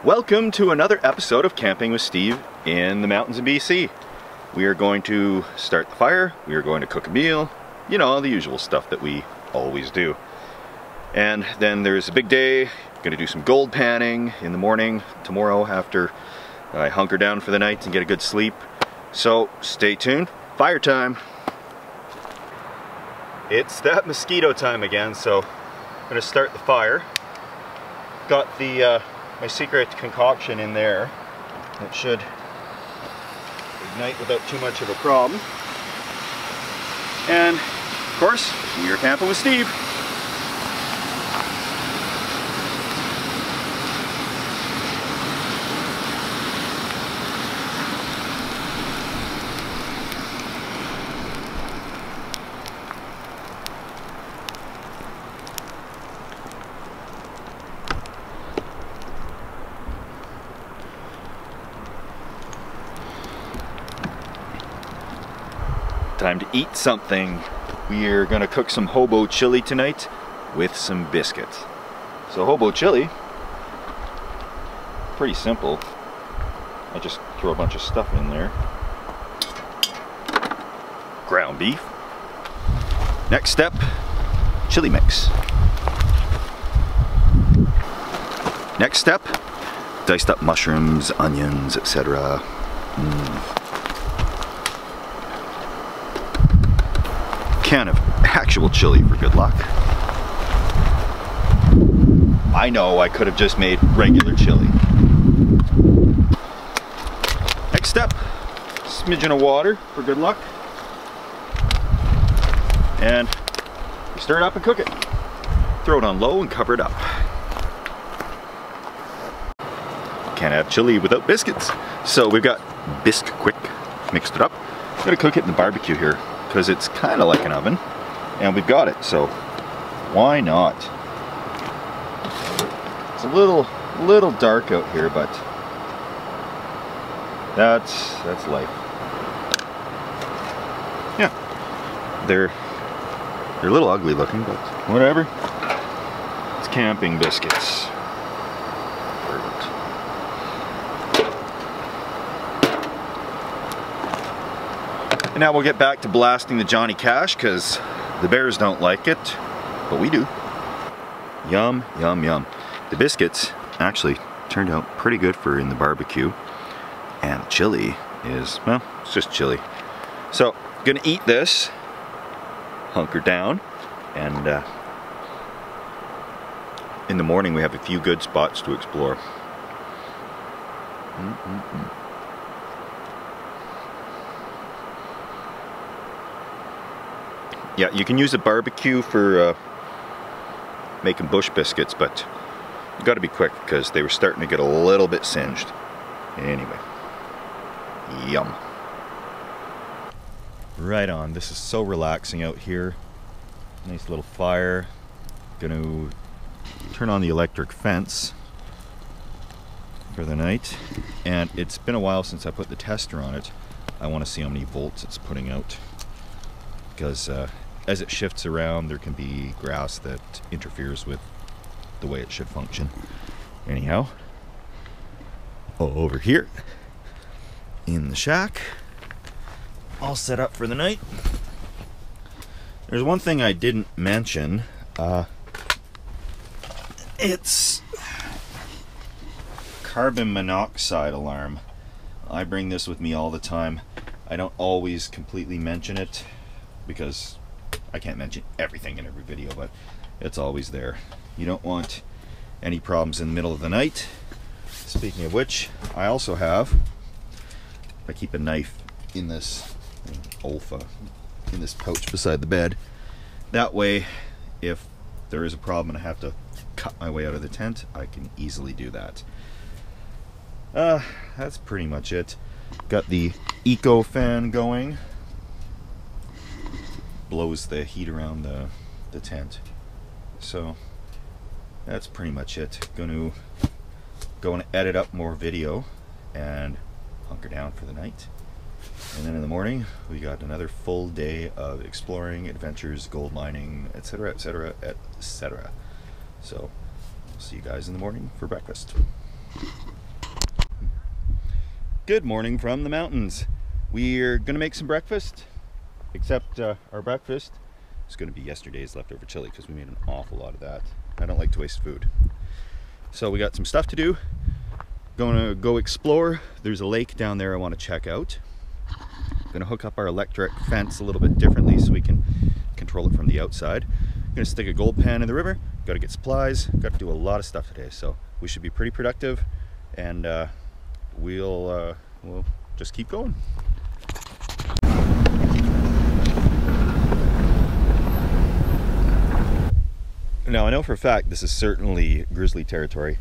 Welcome to another episode of Camping with Steve in the mountains of BC. We are going to start the fire, we are going to cook a meal, you know, the usual stuff that we always do. And then there's a big day, going to do some gold panning in the morning tomorrow after I hunker down for the night and get a good sleep. So stay tuned, fire time. It's that mosquito time again, so I'm going to start the fire. Got the my secret concoction in there. It should ignite without too much of a problem. And of course, we are camping with Steve. Time to eat something. We are gonna cook some hobo chili tonight with some biscuits. So hobo chili, pretty simple. I just throw a bunch of stuff in there. Ground beef. Next step, chili mix. Next step, diced up mushrooms, onions, etc. Can of actual chili for good luck. I know I could have just made regular chili. Next step, smidgen of water for good luck. And stir it up and cook it. Throw it on low and cover it up. Can't have chili without biscuits. So we've got Bisquick, mixed it up. I'm gonna cook it in the barbecue here, because it's kind of like an oven, and we've got it, so why not? It's a little dark out here, but that's life. Yeah, they're a little ugly looking, but whatever. It's camping biscuits. And now we'll get back to blasting the Johnny Cash, because the bears don't like it, but we do. Yum, yum, yum. The biscuits actually turned out pretty good for in the barbecue. And the chili is, well, it's just chili. So, gonna eat this, hunker down, and in the morning we have a few good spots to explore. Yeah, you can use a barbecue for making bush biscuits, but you got to be quick because they were starting to get a little bit singed. Anyway, yum. Right on. This is so relaxing out here. Nice little fire. Gonna turn on the electric fence for the night. And it's been a while since I put the tester on it. I want to see how many volts it's putting out, because as it shifts around, there can be grass that interferes with the way it should function. Anyhow, over here in the shack, all set up for the night. There's one thing I didn't mention. It's carbon monoxide alarm. I bring this with me all the time. I don't always completely mention it, because I can't mention everything in every video, but it's always there. You don't want any problems in the middle of the night. Speaking of which, I also have, I keep a knife in this Olfa, in this pouch beside the bed. That way, if there is a problem and I have to cut my way out of the tent, I can easily do that. That's pretty much it. Got the Eco fan going. Blows the heat around the tent. So that's pretty much it. Going to edit up more video and hunker down for the night. And then in the morning we got another full day of exploring, adventures, gold mining, etc, etc, etc. So I'll see you guys in the morning for breakfast. Good morning from the mountains. We're gonna make some breakfast, except our breakfast is gonna be yesterday's leftover chili because we made an awful lot of that. I don't like to waste food. So we got some stuff to do. Gonna go explore. There's a lake down there I want to check out. Gonna hook up our electric fence a little bit differently so we can control it from the outside. Gonna stick a gold pan in the river. Gotta get supplies. Gotta do a lot of stuff today, so we should be pretty productive, and we'll just keep going. Now I know for a fact this is certainly grizzly territory,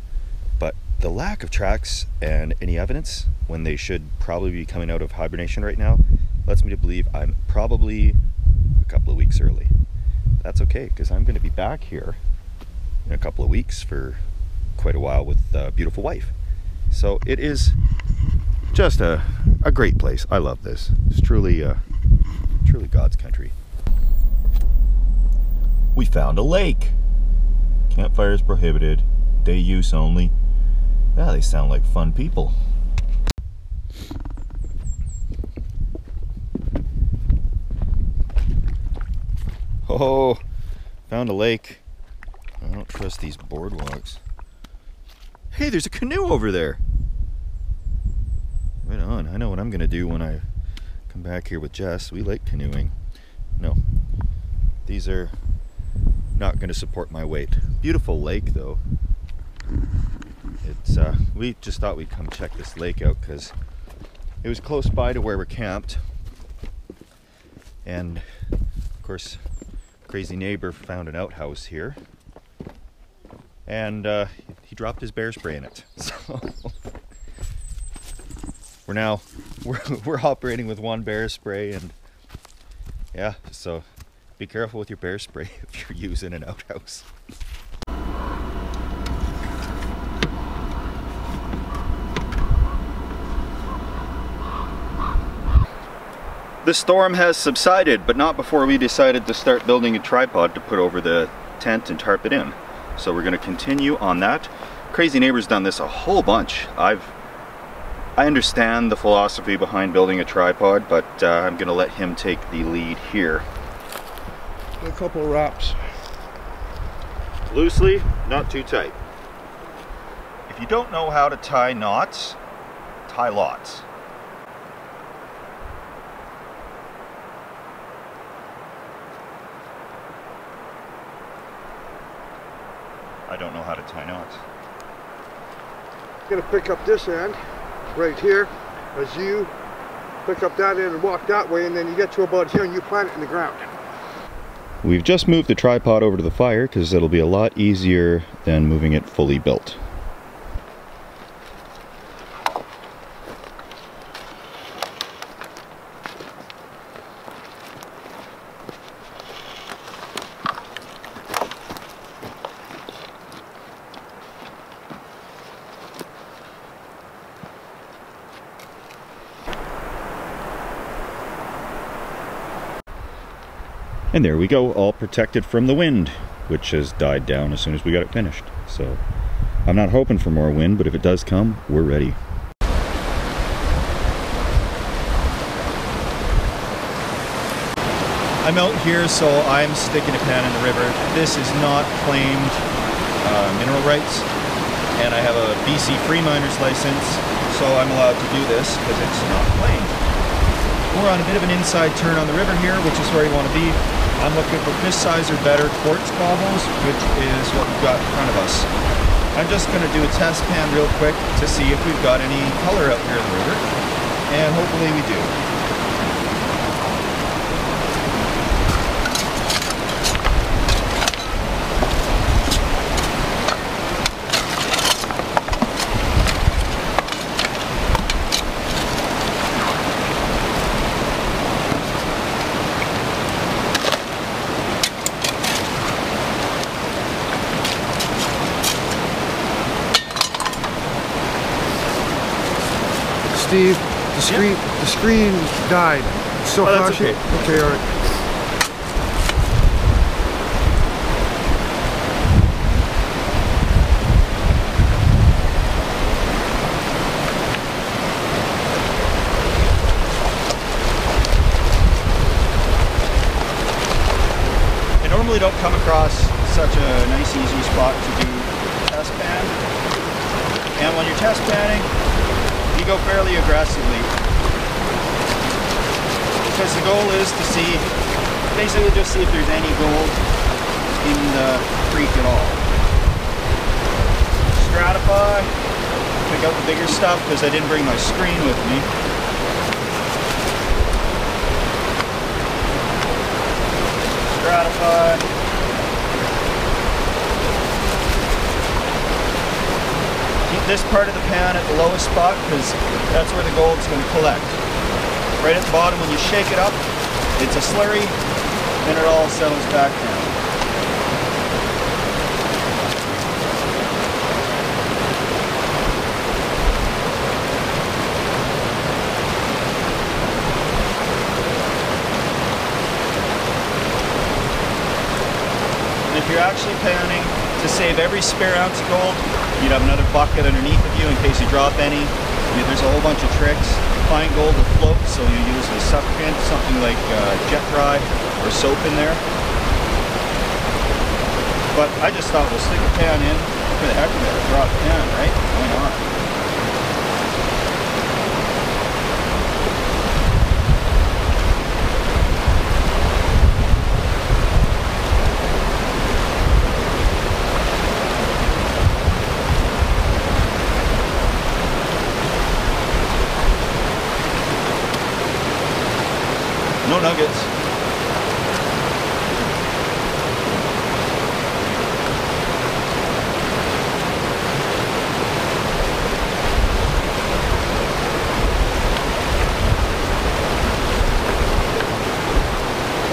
but the lack of tracks and any evidence when they should probably be coming out of hibernation right now lets me to believe I'm probably a couple of weeks early. That's okay, because I'm going to be back here in a couple of weeks for quite a while with a beautiful wife. So it is just a great place. I love this. It's truly God's country. We found a lake. Campfires prohibited. Day use only. Yeah, they sound like fun people. Oh, found a lake. I don't trust these boardwalks. Hey, there's a canoe over there. Right on. I know what I'm gonna do when I come back here with Jess. We like canoeing. No, these are not gonna support my weight. Beautiful lake though. It's we just thought we'd come check this lake out because it was close by to where we're camped, and of course crazy neighbor found an outhouse here, and he dropped his bear spray in it. So we're operating with one bear spray, and yeah, so be careful with your bear spray if you're using an outhouse. The storm has subsided, but not before we decided to start building a tripod to put over the tent and tarp it in. So we're going to continue on that. Crazy Neighbor's done this a whole bunch. I understand the philosophy behind building a tripod, but I'm going to let him take the lead here. A couple of wraps. Loosely, not too tight. If you don't know how to tie knots, tie lots. I don't know how to tie knots. You're gonna pick up this end right here as you pick up that end and walk that way, and then you get to about here and you plant it in the ground. We've just moved the tripod over to the fire because it'll be a lot easier than moving it fully built. And there we go, all protected from the wind, which has died down as soon as we got it finished. So I'm not hoping for more wind, but if it does come, we're ready. I'm out here, so I'm sticking a pan in the river. This is not claimed mineral rights, and I have a BC free miner's license, so I'm allowed to do this because it's not claimed. We're on a bit of an inside turn on the river here, which is where you want to be. I'm looking for this size or better quartz cobbles, which is what we've got in front of us. I'm just going to do a test pan real quick to see if we've got any color out here in the river, and hopefully we do. Steve, the screen died. So that's okay. Okay, all right. don't come across such a nice easy spot to do test pan. And when you're test panning, you go fairly aggressively. Because the goal is to see, basically just see if there's any gold in the creek at all. Stratify, pick out the bigger stuff because I didn't bring my screen with me. Stratify. Keep this part of the pan at the lowest spot because that's where the gold's going to collect. Right at the bottom, when you shake it up, it's a slurry, and it all settles back down. And if you're actually panning to save every spare ounce of gold, you'd have another bucket underneath of you in case you drop any. There's a whole bunch of tricks. Fine gold will float, so you use a suffocant, something like jet dry or soap in there. But I just thought we'll stick a pan in for the heck of it, drop the pan, right? Why not? No nuggets.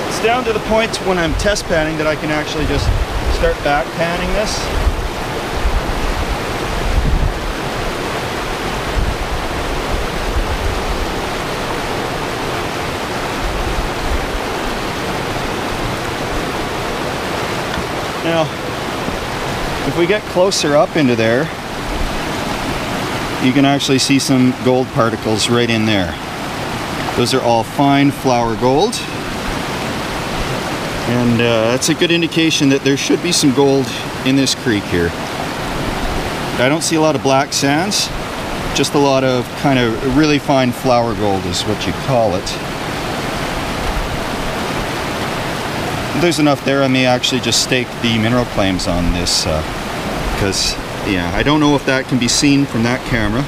It's down to the point when I'm test panning that I can actually just start back panning this. Now, if we get closer up into there, you can actually see some gold particles right in there. Those are all fine flour gold. And that's a good indication that there should be some gold in this creek here. I don't see a lot of black sands, just a lot of kind of really fine flour gold is what you call it. There's enough there. I may actually just stake the mineral claims on this because yeah, I don't know if that can be seen from that camera,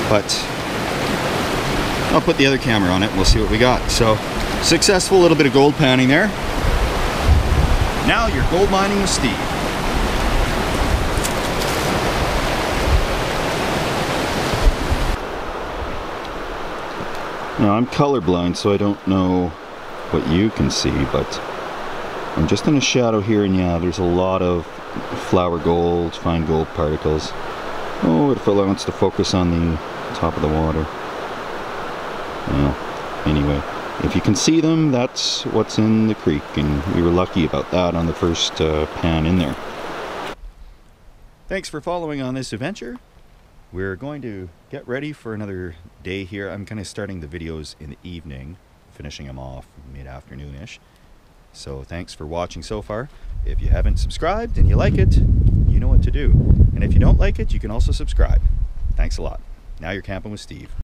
but I'll put the other camera on it and we'll see what we got. So successful little bit of gold panning there. Now you're gold mining with Steve. Now I'm colorblind, so I don't know what you can see, but I'm just in a shadow here, and yeah, there's a lot of flour gold, fine gold particles. Oh, if it wants to focus on the top of the water. Well, anyway, if you can see them, that's what's in the creek, and we were lucky about that on the first pan in there. Thanks for following on this adventure. We're going to get ready for another day here. I'm kind of starting the videos in the evening, finishing them off mid-afternoon-ish. So thanks for watching so far. If you haven't subscribed and you like it, you know what to do. And if you don't like it, you can also subscribe. Thanks a lot. Now you're camping with Steve.